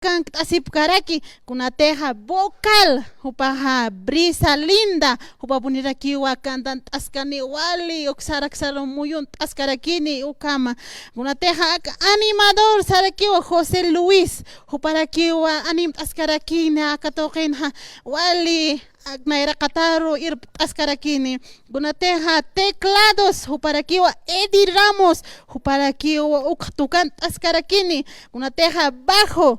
kan asip karaki kunateja vocal hupaja brisa linda hupa punirakiwa kantan taskani wali uksarak muyun taskarakini ukama kunateja animador sarakiwa José Luis huparakiwa anim taskarakini akatokinha wali Agnaira Kataro ir taskarakini gunateja teclados huparakiwa Eddie Ramos huparakiwa uktukan taskarakini gunateja bajo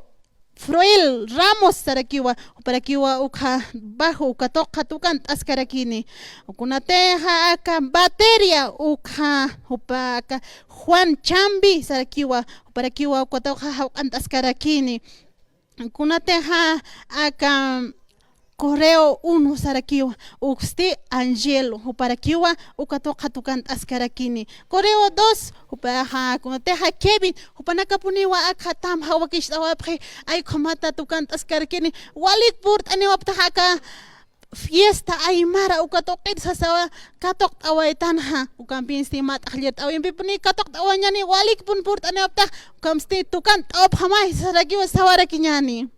Froil Ramos sarakiwa huparakiwa ukha bajo ukatoka tukan taskarakini gunateja aka bateria ukha hupaka Juan Chambi sarakiwa huparakiwa ukatoka taskarakini gunateja aka Correo 1 sarakiwa uxti Angelo huparakiwa ukatoka tukan askarakini Correo 2 hupaha kunateja Kevin hupanakapuniwa akhatam hawakish tawapre ay komata tukan askarakini walikpurt ani waptahaka fiesta aymara ukatokit sasawa katok awaitanha ukampinsti mat akhliat awin pipuni katok awanyani walikpun purt ani waptah ukamsti tukan tawap hamay sarakiwa sawarakinyani.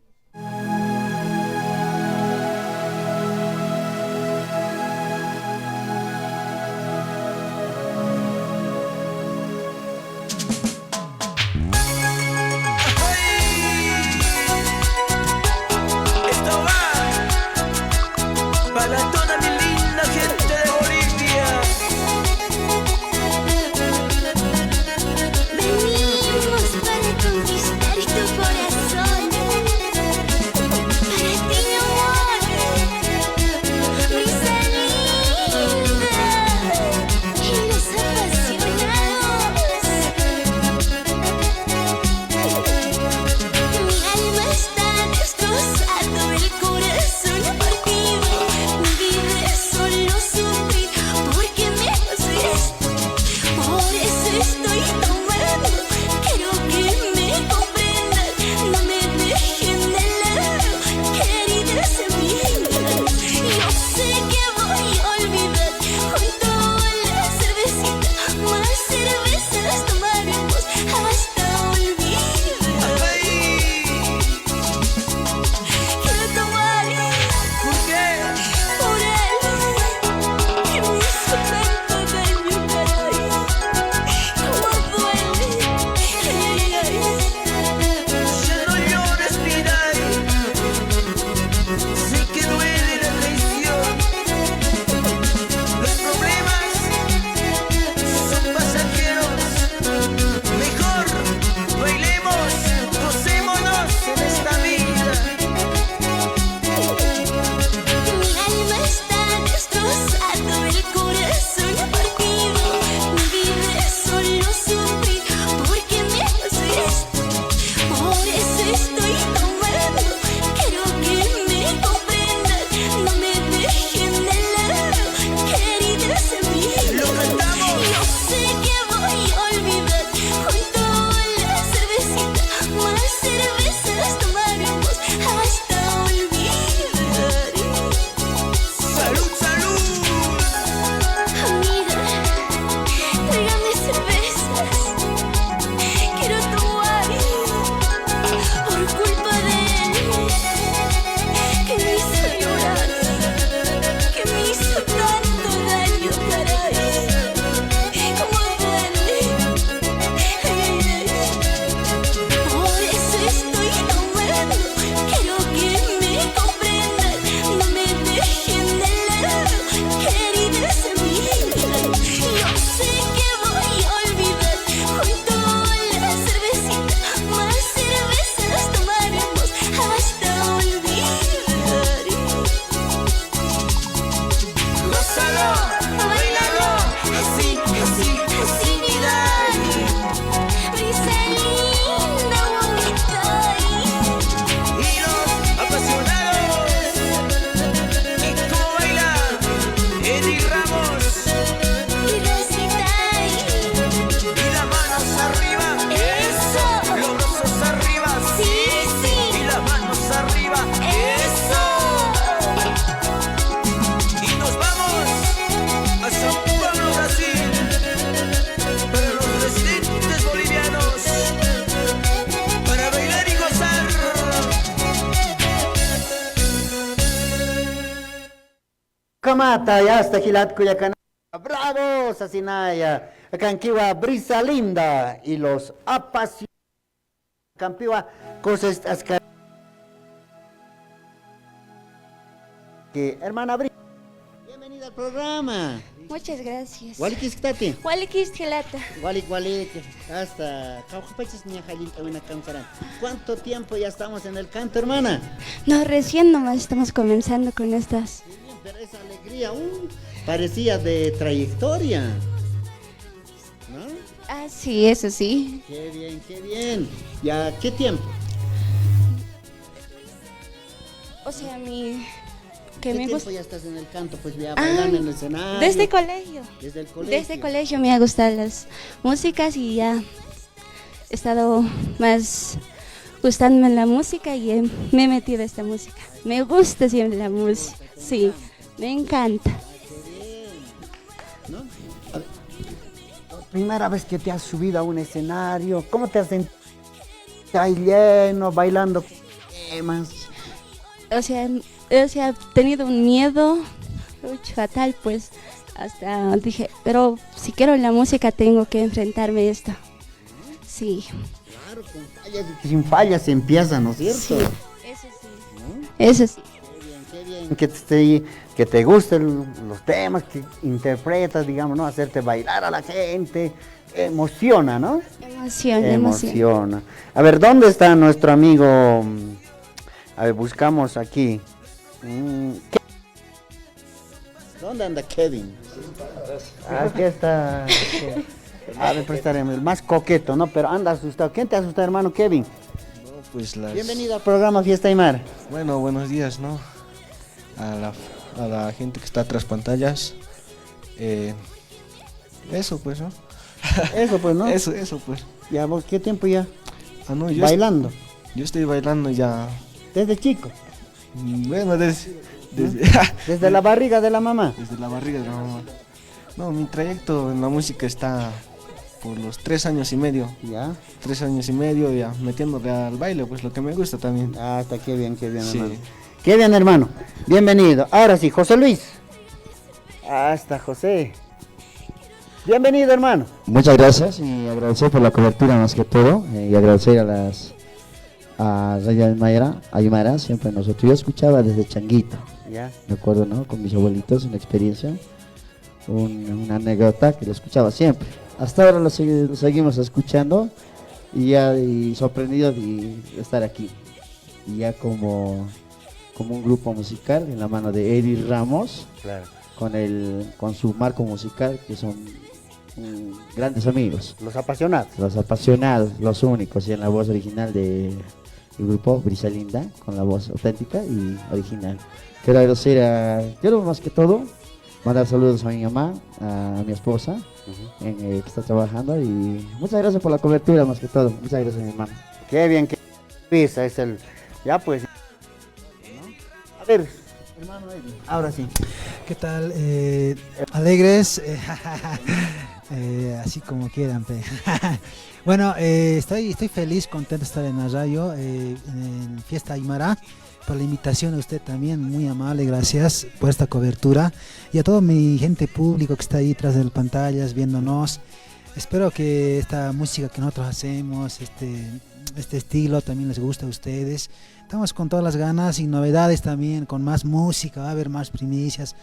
Cajamarca, ya hasta Gilat Cuyacana. Bravo, Sasinaya. Canquiwa Brisa Linda y los apasionados. Campiwa, cosas que hermana Brisa. Bienvenida al programa. Muchas gracias. Walikis Tati. Walikis Gelata. Walik, hasta ¿cuánto tiempo ya estamos en el canto, hermana? No, recién nomás estamos comenzando con estas. Qué bien, pero esa alegría parecía de trayectoria, ¿no? Ah, sí, eso sí. Qué bien, qué bien. ¿Ya qué tiempo? O sea, ¿Qué me tiempo gusta. ya estás en el canto? Pues ya bailando en el escenario. Desde colegio. Desde el colegio. Desde colegio me ha gustado las músicas y ya he estado más gustándome la música y me he metido a esta música. Me gusta siempre la música. Sí, me encanta. Qué bien. ¿No? A ver, primera vez que te has subido a un escenario, ¿cómo te has sentido? Ahí lleno, bailando temas. O sea, he tenido un miedo fatal, pues hasta dije, pero si quiero la música tengo que enfrentarme a esto. Sí. Claro, sin fallas se empieza, ¿no es cierto? Sí, eso sí. ¿No? Eso sí. Qué bien que te gusten los temas que interpretas, digamos, ¿no? Hacerte bailar a la gente, emociona, ¿no? Emociona. A ver, ¿dónde está nuestro amigo? A ver, buscamos aquí. ¿Dónde anda Kevin? Aquí está. A ver, prestaremos el más coqueto, ¿no? Pero anda asustado. ¿Quién te asusta, hermano Kevin? No, pues Bienvenido al programa Fiesta Aymara. Bueno, buenos días, ¿no? A la gente que está tras pantallas. Eso pues, ¿no? Eso pues, ¿no? Eso pues. ¿Ya vos qué tiempo ya? Ah, no, bailando. Yo estoy bailando ya. ¿Desde chico? Bueno, desde la barriga de la mamá. Desde la barriga de la mamá. No, mi trayecto en la música está por los 3 años y medio. Ya. 3 años y medio ya metiéndole al baile, pues lo que me gusta también. Ah, está qué bien, Sí. hermano. Qué bien, hermano. Bienvenido. Ahora sí, José Luis. Hasta José. Bienvenido, hermano. Muchas gracias y agradecer por la cobertura más que todo y agradecer a Radio Aymara, siempre nosotros. Yo escuchaba desde changuito, Ya. me acuerdo, ¿no? Con mis abuelitos, una experiencia, una anécdota que lo escuchaba siempre. Hasta ahora lo seguimos escuchando y sorprendido de estar aquí. Y ya como un grupo musical en la mano de Eddie Ramos, Claro. con su marco musical, que son grandes amigos. Los apasionados. Los apasionados, los únicos, y en la voz original del grupo Brisa Linda, con la voz auténtica y original. Quiero agradecer quiero más que todo mandar saludos a mi mamá, a mi esposa, que está trabajando, y muchas gracias por la cobertura más que todo. Muchas gracias, mi hermano. Qué bien, que Luisa es el. Ya pues. A ver, hermano Eddie, ahora sí. ¿Qué tal? Alegres, así como quieran. Bueno, estoy feliz, contento de estar en la radio, en Fiesta Aymara, por la invitación a usted también, muy amable, gracias por esta cobertura, y a toda mi gente público que está ahí tras de las pantallas viéndonos. Espero que esta música que nosotros hacemos, este estilo también les guste a ustedes. Estamos con todas las ganas y novedades también, con más música, va a haber más primicias,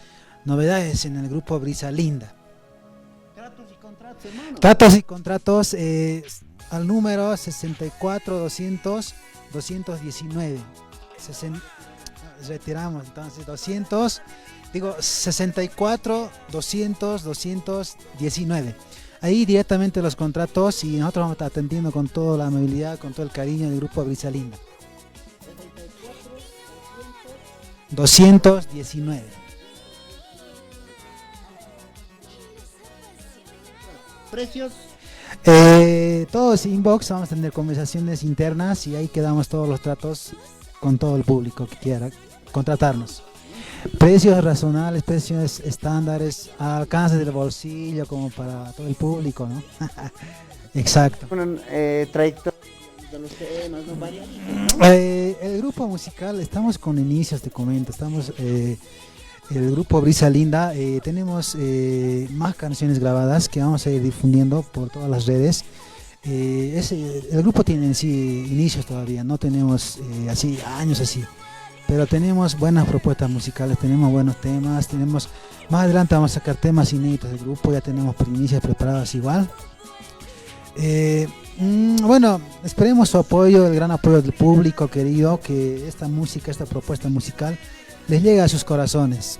novedades en el grupo Brisa Linda. Tratos y contratos, hermano. Tratos y contratos al número 64 200 219. Retiramos entonces 64 200 219. Ahí directamente los contratos y nosotros vamos a estar atendiendo con toda la amabilidad, con todo el cariño del grupo Brisa Linda. 219. ¿Precios? Todos inbox, vamos a tener conversaciones internas y ahí quedamos todos los tratos con todo el público que quiera contratarnos. Precios razonables, precios estándares, al alcance del bolsillo, como para todo el público, ¿no? Exacto. Trayectoria de los temas, ¿no? Varios. El grupo musical, estamos con inicios, te comento, estamos el grupo Brisa Linda, tenemos más canciones grabadas que vamos a ir difundiendo por todas las redes. El grupo tiene en sí inicios todavía, no tenemos así años así, pero tenemos buenas propuestas musicales, tenemos buenos temas, más adelante vamos a sacar temas inéditos del grupo, ya tenemos primicias preparadas igual. Bueno, esperemos su apoyo, el gran apoyo del público querido, que esta música, esta propuesta musical les llegue a sus corazones.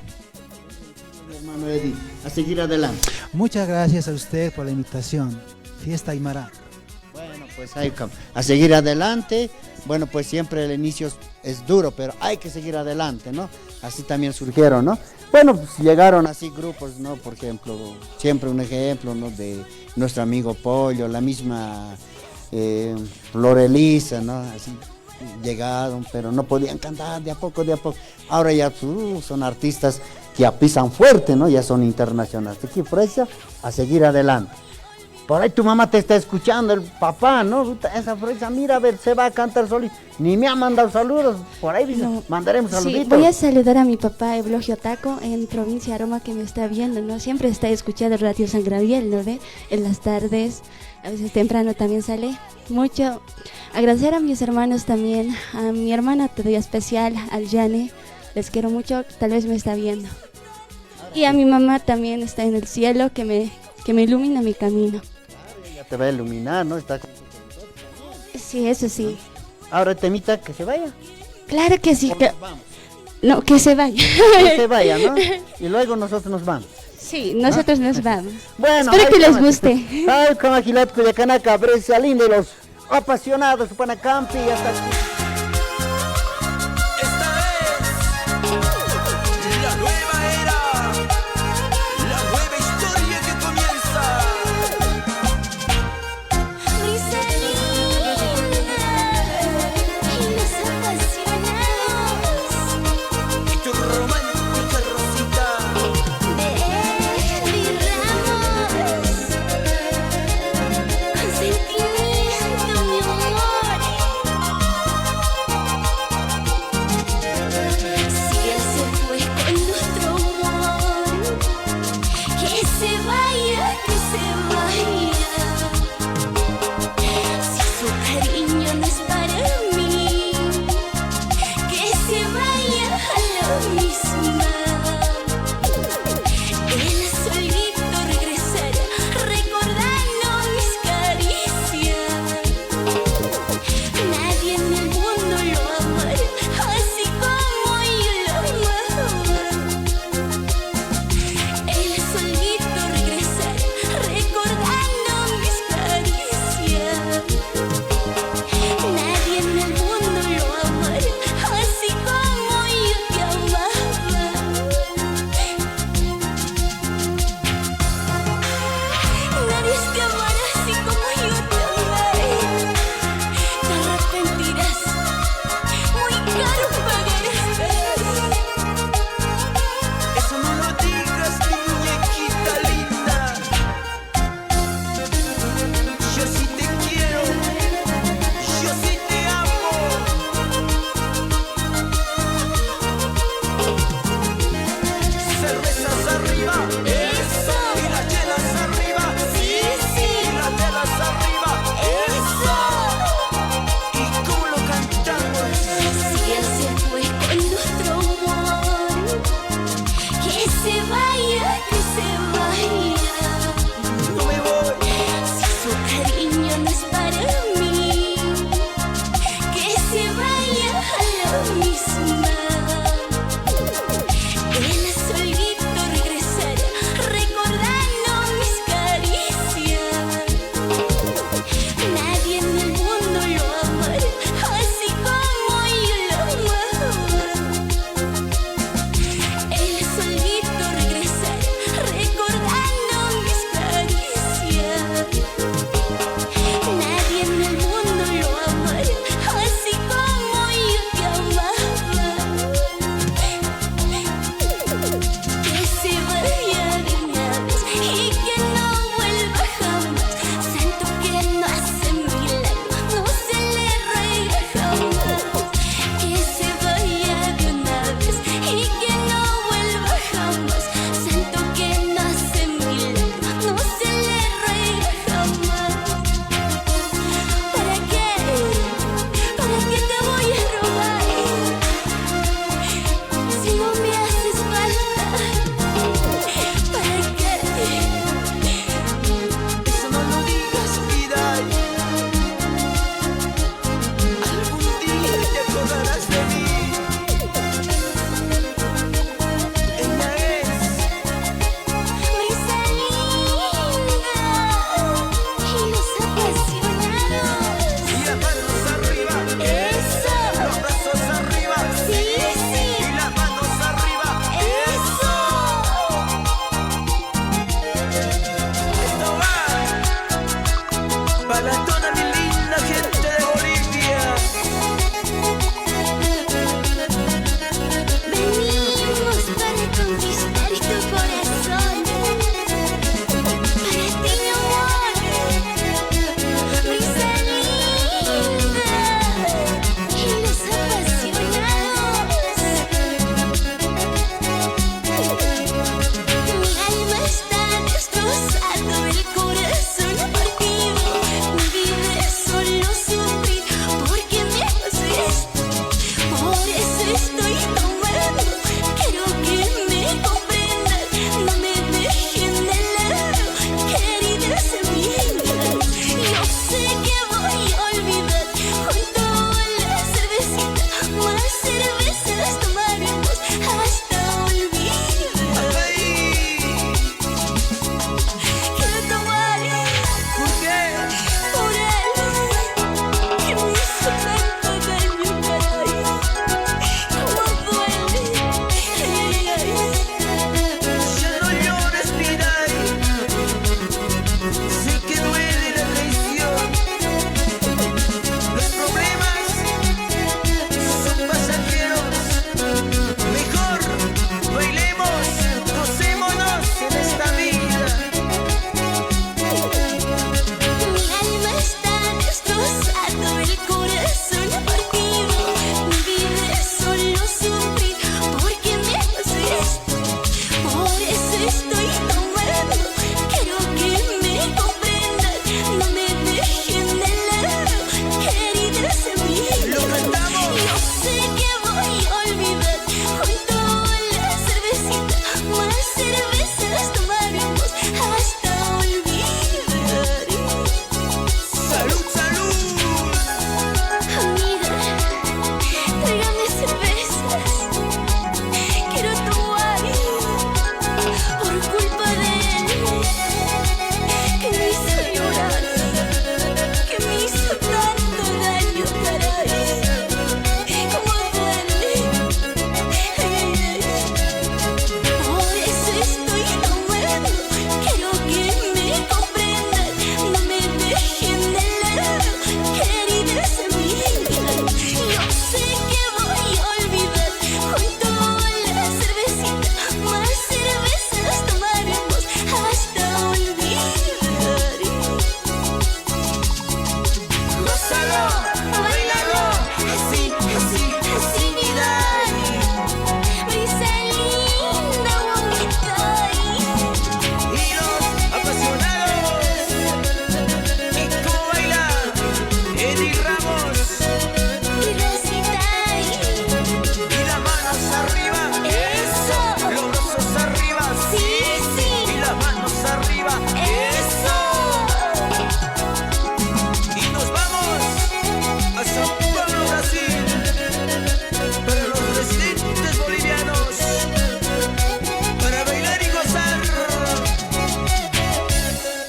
Mi hermano Eddie, a seguir adelante. Muchas gracias a usted por la invitación. Fiesta Aymara. Bueno, pues a seguir adelante. Bueno, pues siempre el inicio es duro, pero hay que seguir adelante, ¿no? Así también surgieron, ¿no? Bueno, pues llegaron así grupos, ¿no? Por ejemplo, siempre un ejemplo, ¿no? De nuestro amigo Pollo, la misma Florelisa, ¿no? Así llegaron, pero no podían cantar de a poco, de a poco. Ahora ya son artistas que ya pisan fuerte, ¿no? Ya son internacionales. Aquí por eso, a seguir adelante. Por ahí tu mamá te está escuchando, el papá, ¿no? Esa fresa, mira, a ver, se va a cantar solito. Ni me ha mandado saludos. Por ahí dice, No. mandaremos saluditos. Sí, voy a saludar a mi papá Eulogio Taco en provincia de Aroma, que me está viendo, ¿no? Siempre está escuchando Radio San Gabriel, ¿no ve? En las tardes, a veces temprano también sale. Mucho. Agradecer a mis hermanos también, a mi hermana todavía especial, al Yane. Les quiero mucho, tal vez me está viendo. Y a mi mamá también está en el cielo, que me ilumina mi camino. Ya te va a iluminar, ¿no? Está... Sí, eso sí. Ahora temita que se vaya. Claro que sí. Nos vamos. No, que se vaya. Que se vaya, ¿no? Y luego nosotros nos vamos. Sí, nosotros nos vamos. Bueno, Espero que les guste. Ay, como aquí la Culiacanaca, Brescia Linda y los apasionados, Panacampi, hasta aquí.